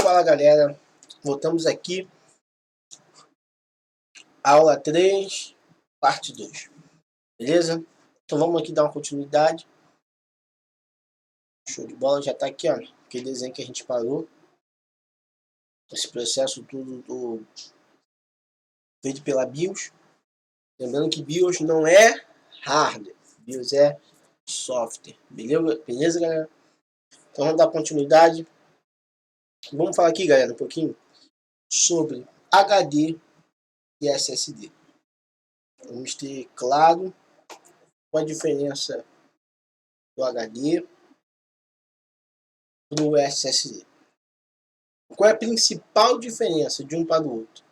Fala galera, voltamos aqui, aula 3, parte 2, beleza? Então vamos aqui dar uma continuidade. Show de bola, já tá aqui, ó, aquele desenho que a gente parou. Esse processo tudo feito pela BIOS. Lembrando que BIOS não é hardware, BIOS é software, beleza galera? Então vamos dar continuidade. Vamos falar aqui, galera, um pouquinho sobre HD e SSD. Vamos ter claro qual a diferença do HD para o SSD. Qual é a principal diferença de um para o outro?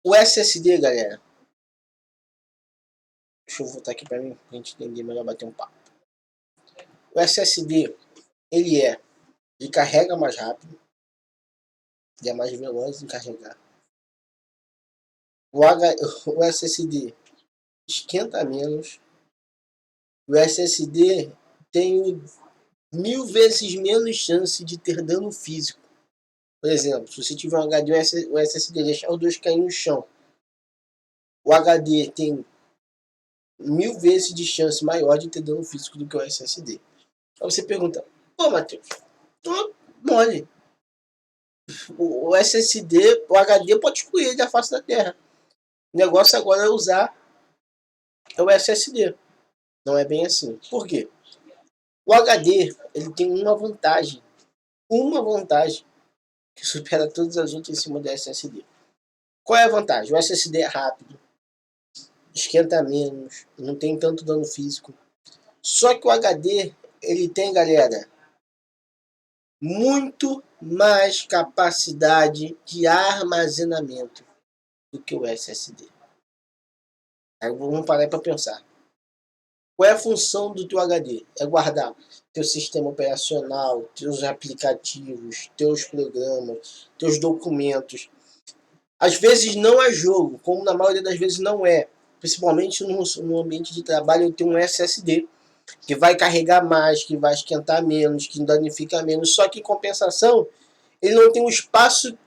O SSD, galera, deixa eu voltar aqui para mim, para a gente entender melhor, bater um papo. O SSD, ele carrega mais rápido, ele é mais veloz em carregar. O SSD esquenta menos. O SSD tem 1000 vezes menos chance de ter dano físico. Por exemplo, se você tiver um HD, o SSD deixar os dois cair no chão, o HD tem 1000 vezes de chance maior de ter dano físico do que o SSD. Aí você pergunta, pô Matheus, tô mole. O SSD, o HD pode excluir ele da face da Terra. O negócio agora é usar o SSD. Não é bem assim. Por quê? O HD, ele tem uma vantagem que supera todas as outras em cima do SSD. Qual é a vantagem? O SSD é rápido, esquenta menos, não tem tanto dano físico. Só que o HD, ele tem, galera, muito mais capacidade de armazenamento do que o SSD. Aí vamos parar para pensar. Qual é a função do teu HD? É guardar teu sistema operacional, teus aplicativos, teus programas, teus documentos. Às vezes não é jogo, como na maioria das vezes não é. Principalmente no ambiente de trabalho, eu tenho um SSD que vai carregar mais, que vai esquentar menos, que danifica menos. Só que em compensação, ele não tem um espaço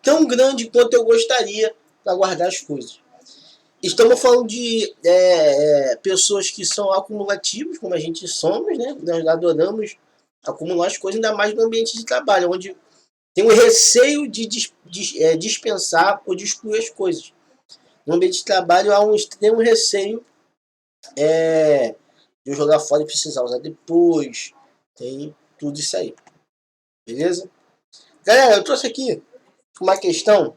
tão grande quanto eu gostaria para guardar as coisas. Estamos falando de pessoas que são acumulativos, como a gente somos, né? Nós adoramos acumular as coisas, ainda mais no ambiente de trabalho, onde tem o receio de dispensar ou de excluir as coisas. No ambiente de trabalho há um extremo receio de eu jogar fora e precisar usar depois. Tem tudo isso aí. Beleza? Galera, eu trouxe aqui uma questão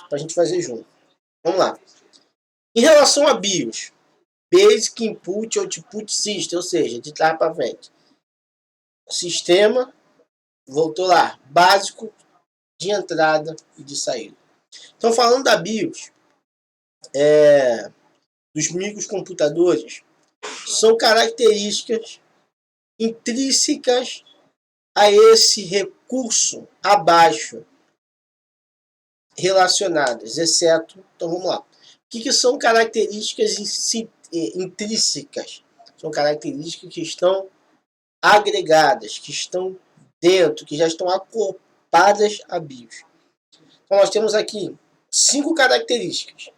para a gente fazer junto. Vamos lá. Em relação a BIOS, Basic Input Output System, ou seja, de trás para frente. Sistema, voltou lá, básico de entrada e de saída. Então, falando da BIOS, dos microcomputadores, são características intrínsecas a esse recurso abaixo relacionadas, exceto, então vamos lá. O que são características intrínsecas? São características que estão agregadas, que estão dentro, que já estão acopladas a BIOS. Então nós temos aqui 5 características.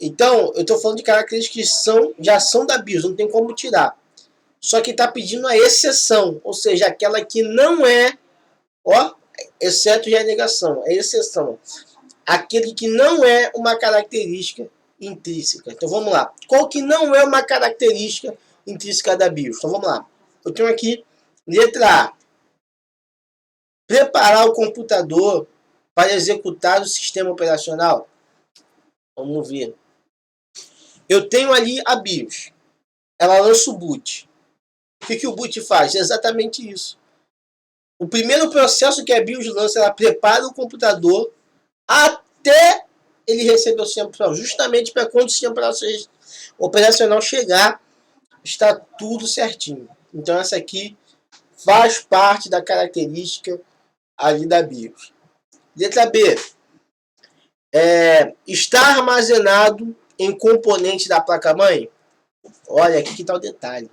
Então eu estou falando de características que já são da BIOS, não tem como tirar. Só que está pedindo a exceção, ou seja, aquela que não é, exceto já é negação, é exceção. Aquele que não é uma característica intrínseca. Então vamos lá. Qual que não é uma característica intrínseca da BIOS? Então vamos lá. Eu tenho aqui, letra A. Preparar o computador para executar o sistema operacional. Vamos ver. Eu tenho ali a BIOS. Ela lança o boot. O que o boot faz? É exatamente isso. O primeiro processo que a BIOS lança, ela prepara o computador até ele receber o sistema operacional. Justamente para quando o sistema operacional chegar, está tudo certinho. Então essa aqui faz parte da característica ali da BIOS. Letra B. Está armazenado em componente da placa-mãe? Olha, aqui que está o detalhe.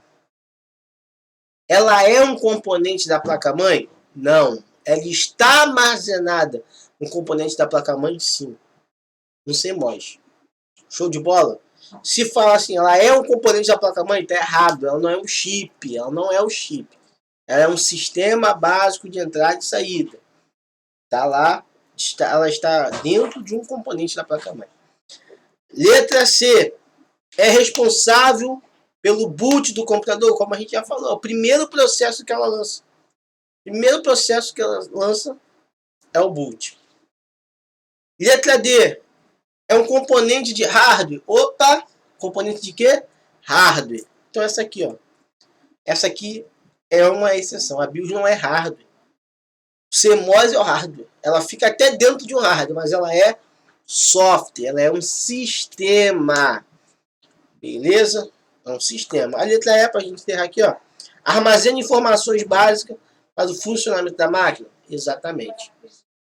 Ela é um componente da placa-mãe? Não. ela está armazenada no componente da placa-mãe? Sim. No CMOS. Show de bola? Se falar assim, ela é um componente da placa-mãe, tá errado. Ela não é um chip. Ela não é um chip. Ela é um sistema básico de entrada e saída. Tá lá. Ela está dentro de um componente da placa-mãe. Letra C. É responsável pelo boot do computador, como a gente já falou. É o primeiro processo que ela lança. O primeiro processo que ela lança é o boot. Letra D. É um componente de hardware. Opa! Componente de quê? Hardware. Então essa aqui, ó. Essa aqui é uma exceção. A BIOS não é hardware. O CMOS é o hardware. Ela fica até dentro de um hardware, mas ela é software. Ela é um sistema. Beleza? É um sistema. A letra E, para a gente encerrar aqui, ó. Armazena informações básicas para o funcionamento da máquina. Exatamente.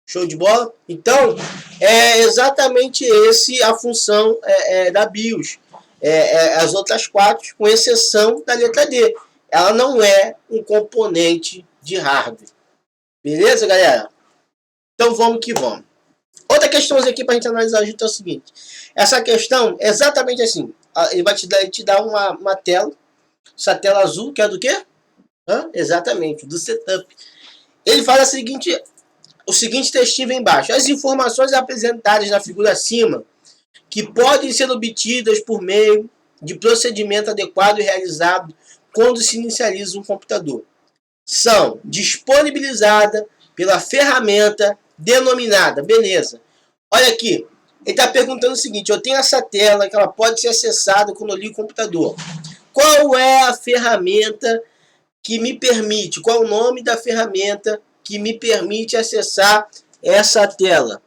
Show de bola? Então, é exatamente esse a função da BIOS. As outras quatro, com exceção da letra D. Ela não é um componente de hardware. Beleza, galera? Então, vamos que vamos. Outra questão aqui para a gente analisar junto é o seguinte. Essa questão é exatamente assim. Ele vai te dar uma tela. Essa tela azul, que é do quê? Exatamente, do setup. Ele fala o seguinte textinho vem embaixo. As informações apresentadas na figura acima, que podem ser obtidas por meio de procedimento adequado e realizado quando se inicializa um computador, são disponibilizadas pela ferramenta denominada. Beleza. Olha aqui. Ele está perguntando o seguinte. Eu tenho essa tela que ela pode ser acessada quando eu ligo o computador. Qual é a ferramenta que me permite? Qual é o nome da ferramenta que me permite acessar essa tela?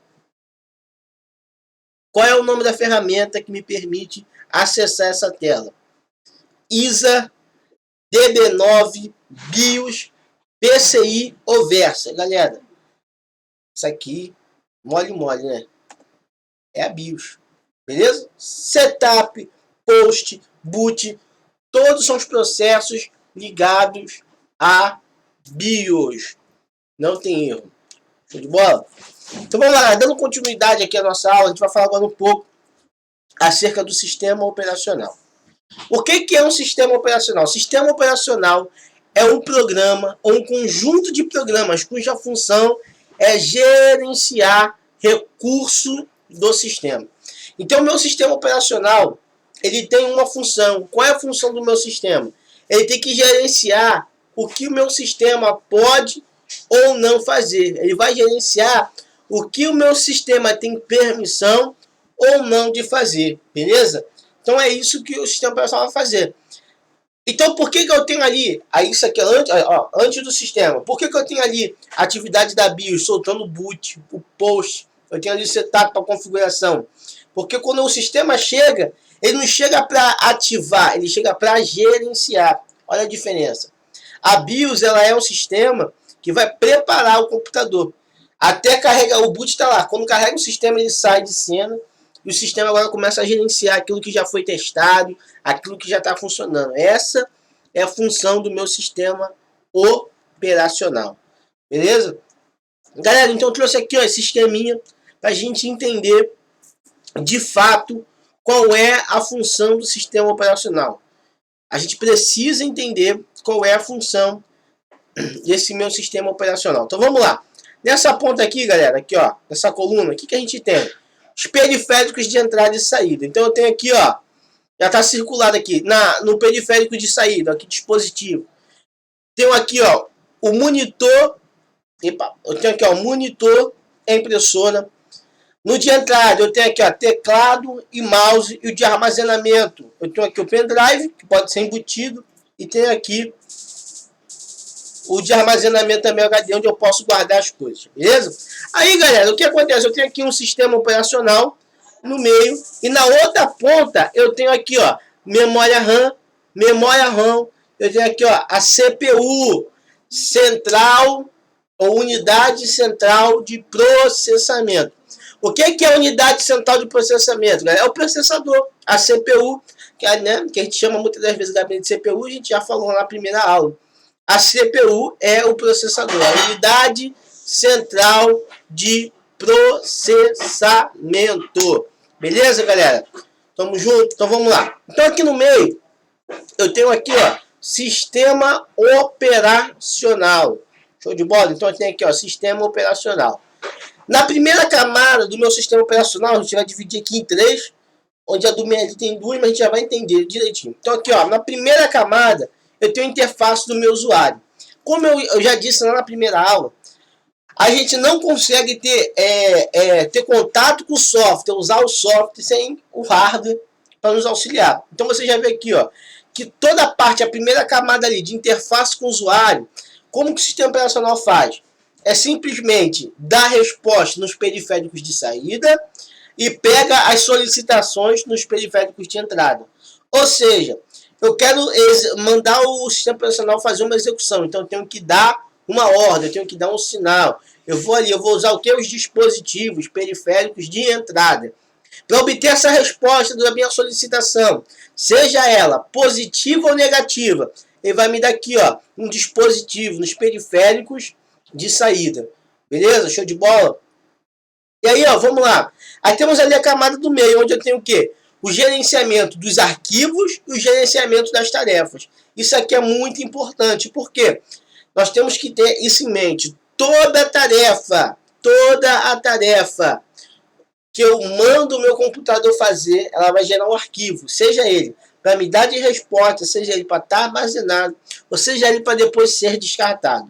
Qual é o nome da ferramenta que me permite acessar essa tela? ISA, DB9, BIOS, PCI ou Versa. Galera, isso aqui, mole, né? É a BIOS. Beleza? Setup, post, boot, todos são os processos ligados a BIOS. Não tem erro. Show de bola? Então vamos lá, dando continuidade aqui à nossa aula, a gente vai falar agora um pouco acerca do sistema operacional. O que é um sistema operacional? Sistema operacional é um programa ou um conjunto de programas cuja função é gerenciar recurso do sistema. Então, o meu sistema operacional, ele tem uma função. Qual é a função do meu sistema? Ele tem que gerenciar o que o meu sistema pode ou não fazer. Ele vai gerenciar o que o meu sistema tem permissão ou não de fazer, beleza? Então é isso que o sistema operacional vai fazer. Então por que eu tenho ali, isso aqui antes do sistema, por que eu tenho ali a atividade da BIOS, soltando o boot, o post, eu tenho ali o setup para configuração? Porque quando o sistema chega, ele não chega para ativar, ele chega para gerenciar. Olha a diferença. A BIOS ela é um sistema que vai preparar o computador. Até carregar, o boot está lá. Quando carrega o sistema, ele sai de cena. E o sistema agora começa a gerenciar aquilo que já foi testado, aquilo que já está funcionando. Essa é a função do meu sistema operacional. Beleza? Galera, então eu trouxe aqui esse esqueminha para a gente entender de fato qual é a função do sistema operacional. A gente precisa entender qual é a função desse meu sistema operacional. Então vamos lá. Nessa ponta aqui, galera, aqui ó, nessa coluna, o que a gente tem? Os periféricos de entrada e saída. Então eu tenho aqui, ó, já está circulado aqui, no periférico de saída, aqui dispositivo. Tenho aqui, ó, o monitor, eu tenho aqui, ó, monitor, a impressora. No de entrada, eu tenho aqui, ó, teclado e mouse, e o de armazenamento. Eu tenho aqui o pendrive, que pode ser embutido, e tenho aqui o de armazenamento também HD, onde eu posso guardar as coisas, beleza? Aí, galera, o que acontece? Eu tenho aqui um sistema operacional no meio, e na outra ponta eu tenho aqui, ó, memória RAM, eu tenho aqui, ó, a CPU, central, ou unidade central de processamento. O que é a unidade central de processamento, galera? É o processador, a CPU, que a gente chama muitas das vezes gabinete de CPU, a gente já falou na primeira aula. A CPU é o processador, a unidade central de processamento. Beleza, galera? Tamo junto? Então vamos lá. Então aqui no meio, eu tenho aqui, ó, sistema operacional. Show de bola? Então eu tenho aqui, ó, sistema operacional. Na primeira camada do meu sistema operacional, a gente vai dividir aqui em 3, onde a do meio tem 2, mas a gente já vai entender direitinho. Então aqui, ó, na primeira camada, eu tenho a interface do meu usuário. Como eu já disse lá na primeira aula, a gente não consegue ter contato com o software, usar o software sem o hardware para nos auxiliar. Então você já vê aqui, ó, que toda a parte, a primeira camada ali de interface com o usuário, como que o sistema operacional faz? É simplesmente dar resposta nos periféricos de saída e pega as solicitações nos periféricos de entrada. Ou seja, eu quero mandar o sistema operacional fazer uma execução, então eu tenho que dar uma ordem, eu tenho que dar um sinal. Eu vou ali, eu vou usar o que? Os dispositivos periféricos de entrada. Para obter essa resposta da minha solicitação, seja ela positiva ou negativa, ele vai me dar aqui, ó, um dispositivo nos periféricos de saída. Beleza? Show de bola? E aí, ó, vamos lá. Aí temos ali a camada do meio, onde eu tenho o quê? O gerenciamento dos arquivos e o gerenciamento das tarefas. Isso aqui é muito importante, porque nós temos que ter isso em mente. Toda a tarefa que eu mando o meu computador fazer, ela vai gerar um arquivo, seja ele para me dar de resposta, seja ele para estar armazenado, ou seja ele para depois ser descartado.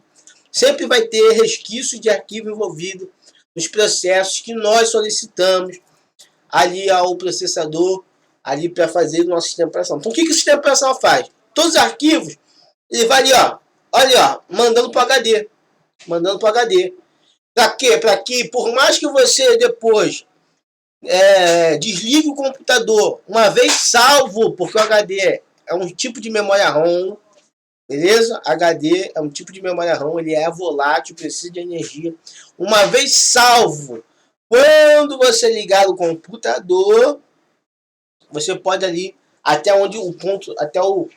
Sempre vai ter resquício de arquivo envolvido nos processos que nós solicitamos ali ao processador, ali para fazer o nosso sistema operacional. Então o que o sistema operacional faz? Todos os arquivos, ele vai ali, ó, olha, ó, mandando para o HD. Mandando para o HD. Para quê? Para que, por mais que você depois desligue o computador, uma vez salvo, porque o HD é um tipo de memória ROM, beleza? HD é um tipo de memória ROM, ele é volátil, precisa de energia. Uma vez salvo, quando você ligar o computador, você pode ali, até onde o ponto, até o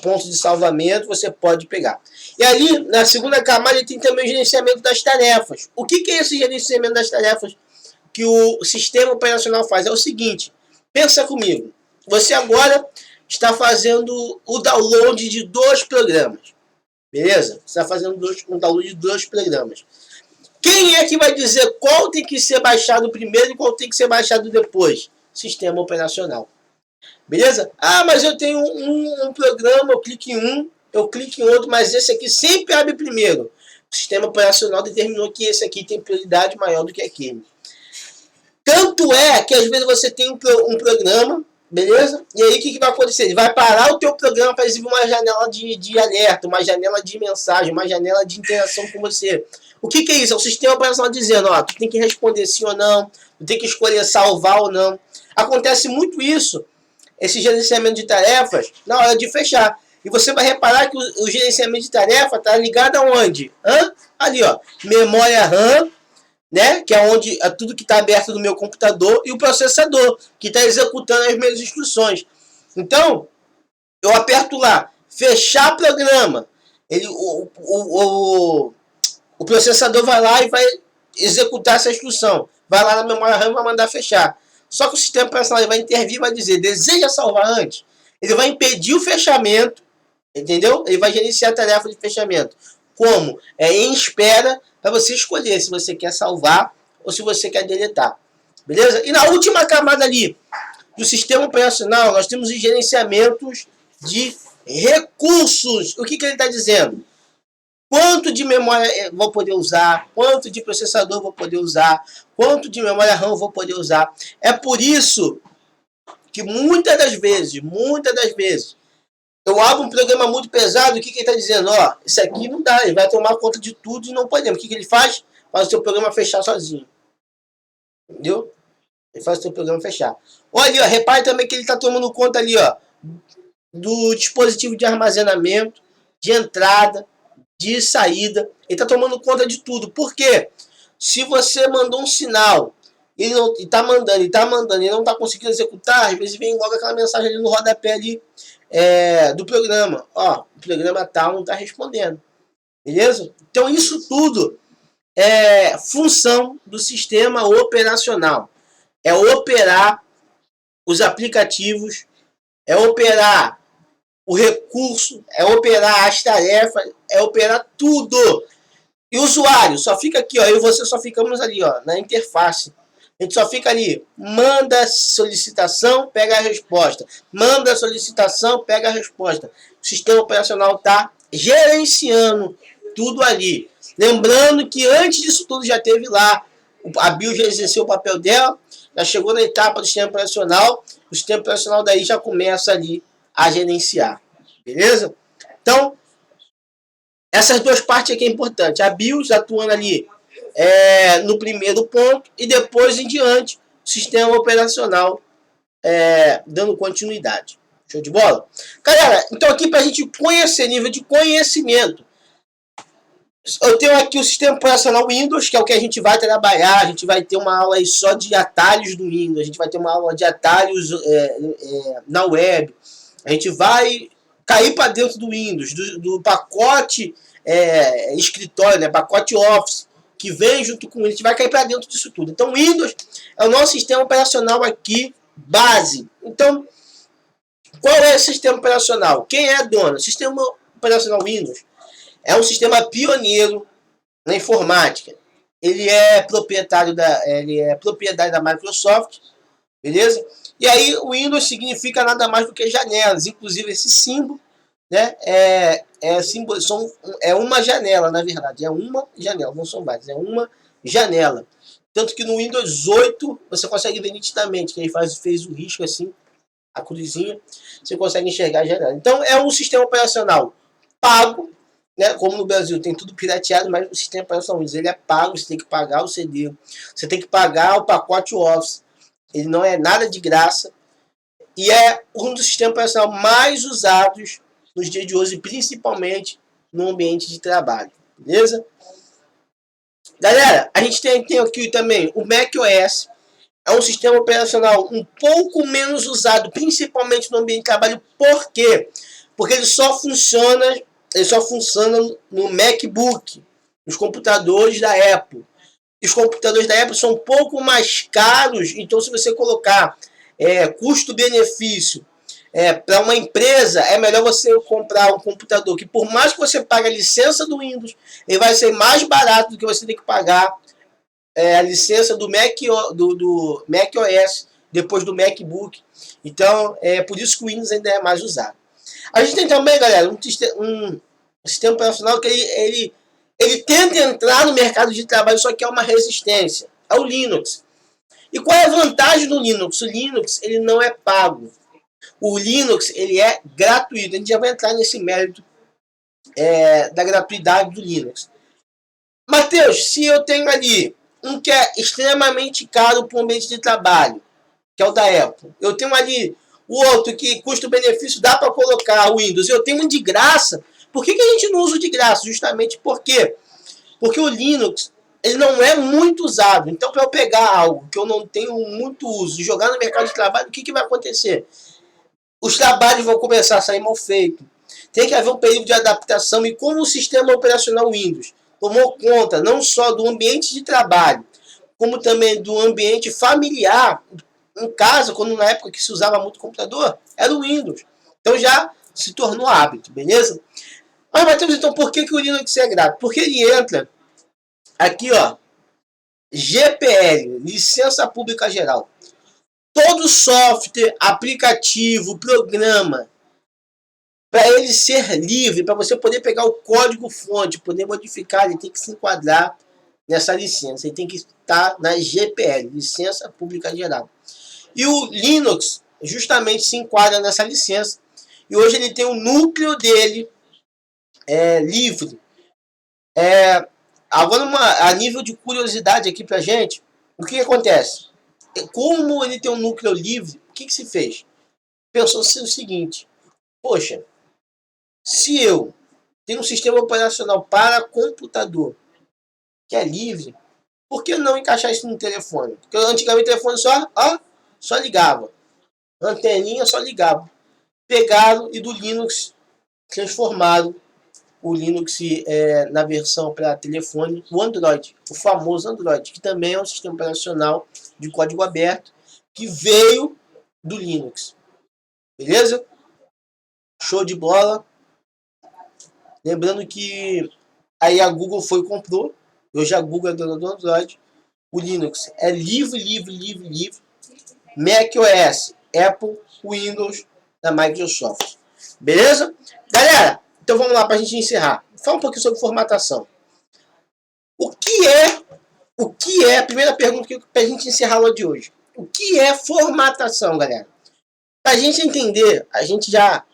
ponto de salvamento, você pode pegar. E ali, na segunda camada, tem também o gerenciamento das tarefas. O que é esse gerenciamento das tarefas que o sistema operacional faz? É o seguinte, pensa comigo. Você agora está fazendo o download de 2 programas. Beleza? Você está fazendo um download de 2 programas. Quem é que vai dizer qual tem que ser baixado primeiro e qual tem que ser baixado depois? Sistema operacional. Beleza? Ah, mas eu tenho um programa, eu clico em um, eu clico em outro, mas esse aqui sempre abre primeiro. O sistema operacional determinou que esse aqui tem prioridade maior do que aquele. Tanto é que às vezes você tem um programa, beleza? E aí o que vai acontecer? Ele vai parar o teu programa para exibir uma janela de alerta, uma janela de mensagem, uma janela de interação com você. O que é isso? É o sistema operacional dizendo, ó, tu tem que responder sim ou não, tu tem que escolher salvar ou não. Acontece muito isso, esse gerenciamento de tarefas, na hora de fechar. E você vai reparar que o gerenciamento de tarefa está ligado aonde? Ali, ó, memória RAM, né? Que é onde é tudo que está aberto no meu computador, e o processador, que está executando as minhas instruções. Então, eu aperto lá, fechar programa. O processador vai lá e vai executar essa instrução. Vai lá na memória RAM e vai mandar fechar. Só que o sistema operacional vai intervir e vai dizer, deseja salvar antes? Ele vai impedir o fechamento, entendeu? Ele vai gerenciar a tarefa de fechamento. Como? Em espera, para você escolher se você quer salvar ou se você quer deletar. Beleza? E na última camada ali do sistema operacional, nós temos os gerenciamentos de recursos. O que ele está dizendo? Quanto de memória vou poder usar, quanto de processador vou poder usar, quanto de memória RAM vou poder usar. É por isso que muitas das vezes, eu abro um programa muito pesado, o que ele está dizendo? Ó, isso aqui não dá, ele vai tomar conta de tudo e não podemos. O que ele faz? Faz o seu programa fechar sozinho. Entendeu? Ele faz o seu programa fechar. Olha ali, ó, repare também que ele está tomando conta ali, ó, do dispositivo de armazenamento, de entrada, de saída. Ele está tomando conta de tudo. Por quê? Se você mandou um sinal, ele está mandando, e não está conseguindo executar, às vezes vem logo aquela mensagem ali no rodapé ali, do programa. Ó, o programa tal não está respondendo. Beleza? Então isso tudo função do sistema operacional. É operar os aplicativos, é operar o recurso, é operar as tarefas, é operar tudo. E o usuário só fica aqui, ó, eu e você só ficamos ali, ó, na interface. A gente só fica ali, manda solicitação, pega a resposta. Manda solicitação, pega a resposta. O sistema operacional está gerenciando tudo ali. Lembrando que antes disso tudo já teve lá, a BIOS já exerceu o papel dela, já chegou na etapa do sistema operacional, o sistema operacional daí já começa ali a gerenciar. Beleza? Então, essas duas partes aqui é importante. A BIOS atuando ali no primeiro ponto e depois em diante o sistema operacional dando continuidade. Show de bola? Galera, então aqui para a gente conhecer nível de conhecimento, eu tenho aqui o sistema operacional Windows, que é o que a gente vai trabalhar. A gente vai ter uma aula aí só de atalhos do Windows, a gente vai ter uma aula de atalhos na web, a gente vai cair para dentro do Windows, do pacote escritório, né, pacote Office, que vem junto com ele, a gente vai cair para dentro disso tudo. Então, o Windows é o nosso sistema operacional aqui, base. Então, qual é esse sistema operacional? Quem é dono? O sistema operacional Windows é um sistema pioneiro na informática. Ele é propriedade da Microsoft, beleza? E aí, o Windows significa nada mais do que janelas, inclusive esse símbolo, né, é uma janela, na verdade, é uma janela, não são várias, é uma janela. Tanto que no Windows 8 você consegue ver nitidamente, que ele fez o risco assim, a cruzinha, você consegue enxergar a janela. Então é um sistema operacional pago, né, como no Brasil tem tudo pirateado, mas o sistema operacional Windows ele é pago, você tem que pagar o CD, você tem que pagar o pacote Office, ele não é nada de graça, e é um dos sistemas operacionais mais usados nos dias de hoje, principalmente no ambiente de trabalho, beleza? Galera, a gente tem aqui também o macOS, é um sistema operacional um pouco menos usado, principalmente no ambiente de trabalho. Por quê? Porque ele só funciona no MacBook, nos computadores da Apple. Os computadores da Apple são um pouco mais caros, então se você colocar custo-benefício para uma empresa, é melhor você comprar um computador que, por mais que você pague a licença do Windows, ele vai ser mais barato do que você tem que pagar a licença do macOS depois do MacBook. Então, é por isso que o Windows ainda é mais usado. A gente tem também, galera, um sistema operacional que ele tenta entrar no mercado de trabalho, só que é uma resistência. É o Linux. E qual é a vantagem do Linux? O Linux ele não é pago. O Linux ele é gratuito. A gente já vai entrar nesse mérito da gratuidade do Linux. Mateus, se eu tenho ali um que é extremamente caro para o ambiente de trabalho, que é o da Apple, eu tenho ali o outro que custo-benefício dá para colocar o Windows, eu tenho um de graça, por que a gente não usa o de graça? Justamente por quê? Porque o Linux ele não é muito usado. Então, para eu pegar algo que eu não tenho muito uso e jogar no mercado de trabalho, o que vai acontecer? Os trabalhos vão começar a sair mal feitos. Tem que haver um período de adaptação. E como o sistema operacional Windows tomou conta não só do ambiente de trabalho, como também do ambiente familiar, em casa, quando na época que se usava muito computador, era o Windows. Então já se tornou hábito, beleza? Mas, Matheus, então por que o Linux é grátis? Porque ele entra aqui, ó, GPL, Licença Pública Geral. Todo software, aplicativo, programa, para ele ser livre, para você poder pegar o código-fonte, poder modificar, ele tem que se enquadrar nessa licença. Ele tem que estar na GPL, Licença Pública Geral. E o Linux justamente se enquadra nessa licença. E hoje ele tem o núcleo dele livre. Agora, a nível de curiosidade aqui pra gente, o que acontece? Como ele tem um núcleo livre, o que se fez? Pensou-se o seguinte: poxa, se eu tenho um sistema operacional para computador que é livre, por que não encaixar isso no telefone? Porque antigamente o telefone só ligava, anteninha só ligava. Pegaram e do Linux transformaram o Linux na versão para telefone, o Android, o famoso Android, que também é um sistema operacional de código aberto, que veio do Linux. Beleza? Show de bola. Lembrando que aí a Google foi e comprou. Hoje a Google é dona do Android. O Linux é livre. macOS, Apple, Windows, da Microsoft. Beleza? Galera, então vamos lá para a gente encerrar. Fala um pouquinho sobre formatação. O que é, a primeira pergunta para a gente encerrar a aula de hoje. O que é formatação, galera? Para a gente entender, a gente já,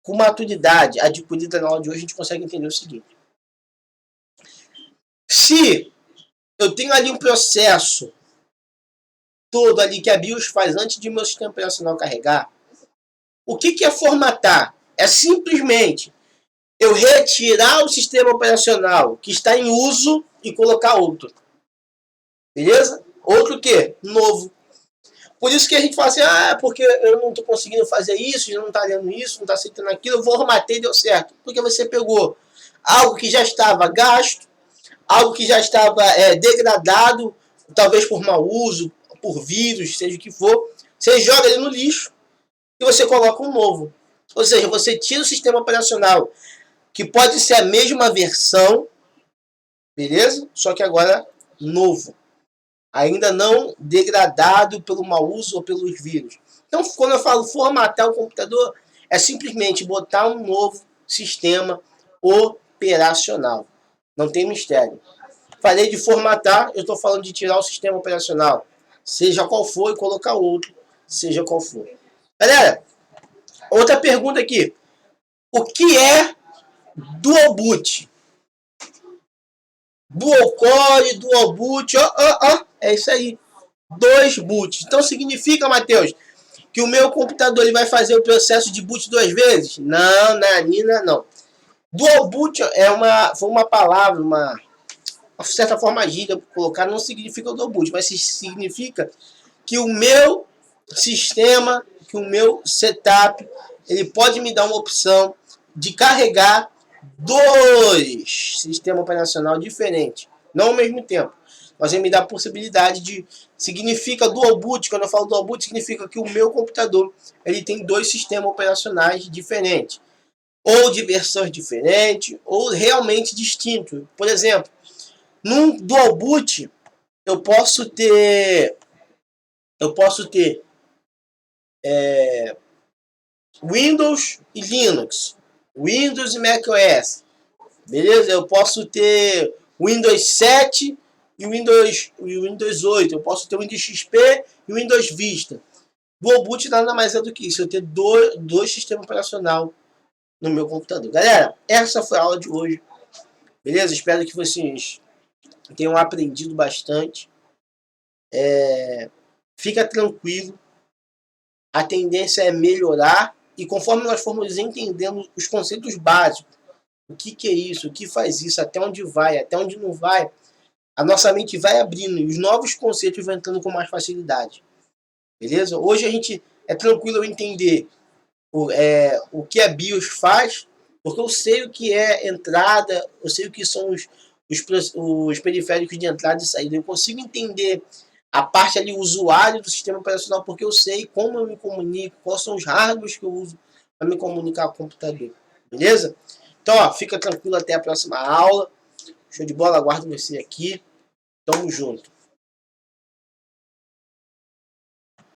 com maturidade adquirida na aula de hoje, a gente consegue entender o seguinte. Se eu tenho ali um processo todo ali que a BIOS faz antes de meu sistema operacional carregar, o que é formatar? É simplesmente eu retirar o sistema operacional que está em uso e colocar outro. Beleza? Outro o quê? Novo. Por isso que a gente fala assim, porque eu não estou conseguindo fazer isso, não está lendo isso, não está aceitando aquilo, eu formatei e deu certo. Porque você pegou algo que já estava gasto, algo que já estava degradado, talvez por mau uso, por vírus, seja o que for, você joga ele no lixo e você coloca um novo. Ou seja, você tira o sistema operacional, que pode ser a mesma versão, beleza? Só que agora novo. Ainda não degradado pelo mau uso ou pelos vírus. Então, quando eu falo formatar o computador, é simplesmente botar um novo sistema operacional. Não tem mistério. Falei de formatar, eu estou falando de tirar o sistema operacional, seja qual for, e colocar outro, seja qual for. Galera, outra pergunta aqui. O que é Dual Boot? Dual Core, Dual Boot, é isso aí. 2 boots. Então significa, Matheus, que o meu computador ele vai fazer o processo de boot 2 vezes? Não, Nina, não. Dual boot foi uma palavra, uma certa forma gíria colocar, não significa dual boot, mas significa que o meu sistema, que o meu setup, ele pode me dar uma opção de carregar 2 sistemas operacionais diferentes, não ao mesmo tempo. Mas ele me dá a possibilidade de... Significa dual boot, quando eu falo dual boot, significa que o meu computador ele tem 2 sistemas operacionais diferentes. Ou de versões diferentes, ou realmente distintos. Por exemplo, num dual boot, eu posso ter Windows e Linux, Windows e macOS, beleza? Eu posso ter Windows 7 e Windows 8, eu posso ter o Windows XP e o Windows Vista. Dual boot nada mais é do que isso, eu ter dois sistemas operacionais no meu computador. Galera, essa foi a aula de hoje, beleza? Espero que vocês tenham aprendido bastante. Fica tranquilo, a tendência é melhorar, e conforme nós formos entendendo os conceitos básicos, o que é isso, o que faz isso, até onde vai, até onde não vai, a nossa mente vai abrindo e os novos conceitos vão entrando com mais facilidade. Beleza? Hoje a gente é tranquilo entender o que a BIOS faz, porque eu sei o que é entrada, eu sei o que são os periféricos de entrada e saída. Eu consigo entender a parte ali, o usuário do sistema operacional, porque eu sei como eu me comunico, quais são os hardwares que eu uso para me comunicar com o computador. Beleza? Então, fica tranquilo até a próxima aula. Show de bola, aguardo você aqui. Tamo junto.